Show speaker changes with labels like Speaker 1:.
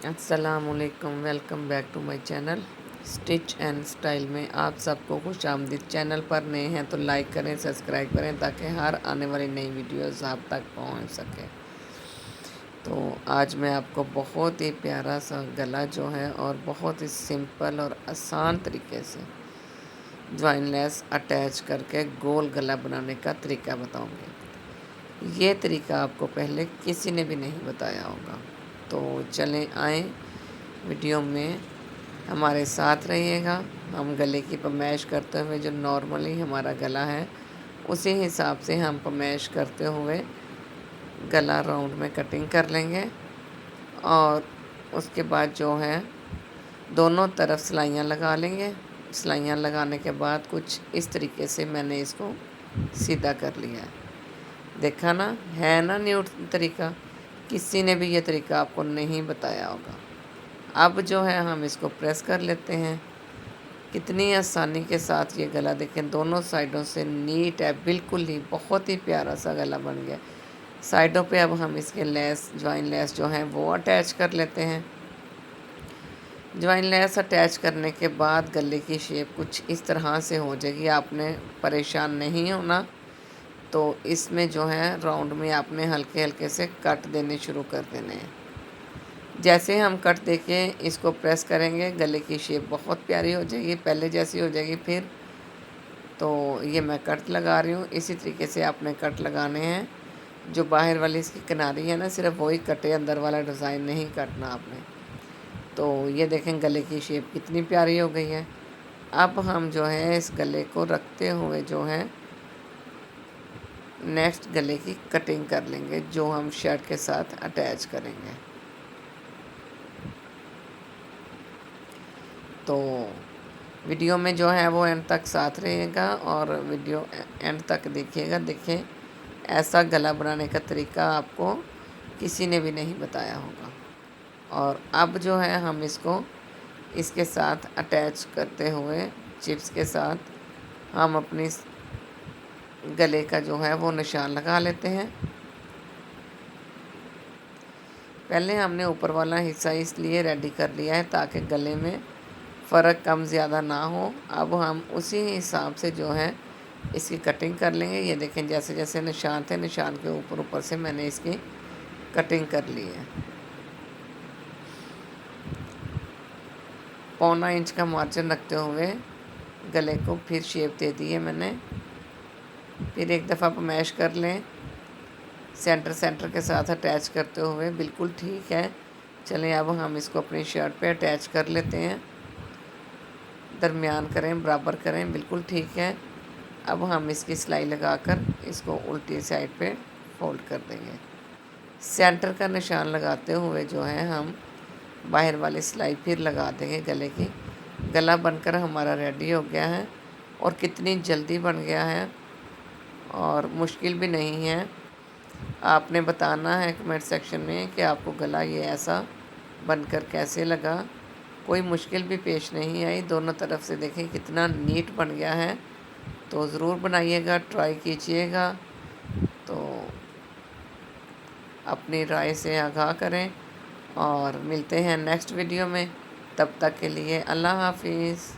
Speaker 1: अस्सलामुअलैकुम, welcome back to my channel Stitch and Style में आप सबको खुश आमदीद। चैनल पर नए हैं तो लाइक करें, सब्सक्राइब करें ताकि हर आने वाली नई वीडियोस आप तक पहुंच सके। तो आज मैं आपको बहुत ही प्यारा सा गला जो है और बहुत ही सिंपल और आसान तरीके से ज्वाइन लेस अटैच करके गोल गला बनाने का तरीका बताऊँगी। ये तरीका आपको पहले किसी ने भी नहीं बताया होगा। तो चलें आएँ वीडियो में हमारे साथ रहिएगा। हम गले की पमैश करते हुए जो नॉर्मली हमारा गला है उसी हिसाब से हम पमैश करते हुए गला राउंड में कटिंग कर लेंगे। और उसके बाद जो है दोनों तरफ सिलाइयाँ लगा लेंगे। सिलाइयाँ लगाने के बाद कुछ इस तरीके से मैंने इसको सीधा कर लिया है। देखा ना, है ना न्यू तरीका। किसी ने भी ये तरीका आपको नहीं बताया होगा। अब जो है हम इसको प्रेस कर लेते हैं। कितनी आसानी के साथ ये गला देखें, दोनों साइडों से नीट है, बिल्कुल ही बहुत ही प्यारा सा गला बन गया। साइडों पे अब हम इसके लेस, ज्वाइन लेस जो है वो अटैच कर लेते हैं। ज्वाइन लेस अटैच करने के बाद गले की शेप कुछ इस तरह से हो जाएगी। आपने परेशान नहीं होना। तो इसमें जो है राउंड में आपने हल्के हल्के से कट देने शुरू कर देने हैं। जैसे हम कट देके इसको प्रेस करेंगे गले की शेप बहुत प्यारी हो जाएगी, पहले जैसी हो जाएगी। फिर तो ये मैं कट लगा रही हूँ। इसी तरीके से आपने कट लगाने हैं। जो बाहर वाली इसकी किनारी है ना, सिर्फ वही कटे, अंदर वाला डिज़ाइन नहीं काटना आपने। तो ये देखें गले की शेप कितनी प्यारी हो गई है। अब हम जो है इस गले को रखते हुए जो है नेक्स्ट गले की कटिंग कर लेंगे, जो हम शर्ट के साथ अटैच करेंगे। तो वीडियो में जो है वो एंड तक साथ रहेगा और वीडियो एंड तक देखिएगा। देखें, ऐसा गला बनाने का तरीका आपको किसी ने भी नहीं बताया होगा। और अब जो है हम इसको इसके साथ अटैच करते हुए चिप्स के साथ हम अपनी गले का जो है वो निशान लगा लेते हैं। पहले हमने ऊपर वाला हिस्सा इसलिए रेडी कर लिया है ताकि गले में फ़र्क कम ज़्यादा ना हो। अब हम उसी हिसाब से जो है इसकी कटिंग कर लेंगे। ये देखें, जैसे जैसे निशान थे, निशान के ऊपर ऊपर से मैंने इसकी कटिंग कर ली है। 1.25 इंच का मार्जिन रखते हुए गले को फिर शेप दे दी है मैंने। फिर एक दफ़ा मैश कर लें, सेंटर के साथ अटैच करते हुए। बिल्कुल ठीक है। चलें अब हम इसको अपनी शर्ट पे अटैच कर लेते हैं। दरमियान करें, बराबर करें, बिल्कुल ठीक है। अब हम इसकी सिलाई लगाकर इसको उल्टी साइड पे फोल्ड कर देंगे। सेंटर का निशान लगाते हुए जो है हम बाहर वाली सिलाई फिर लगा देंगे गले की। गला बनकर हमारा रेडी हो गया है और कितनी जल्दी बन गया है और मुश्किल भी नहीं है। आपने बताना है कमेंट सेक्शन में कि आपको गला ये ऐसा बनकर कैसे लगा। कोई मुश्किल भी पेश नहीं आई। दोनों तरफ से देखें कितना नीट बन गया है। तो ज़रूर बनाइएगा, ट्राई कीजिएगा। तो अपनी राय से आगाह करें और मिलते हैं नेक्स्ट वीडियो में। तब तक के लिए अल्लाह हाफिज़।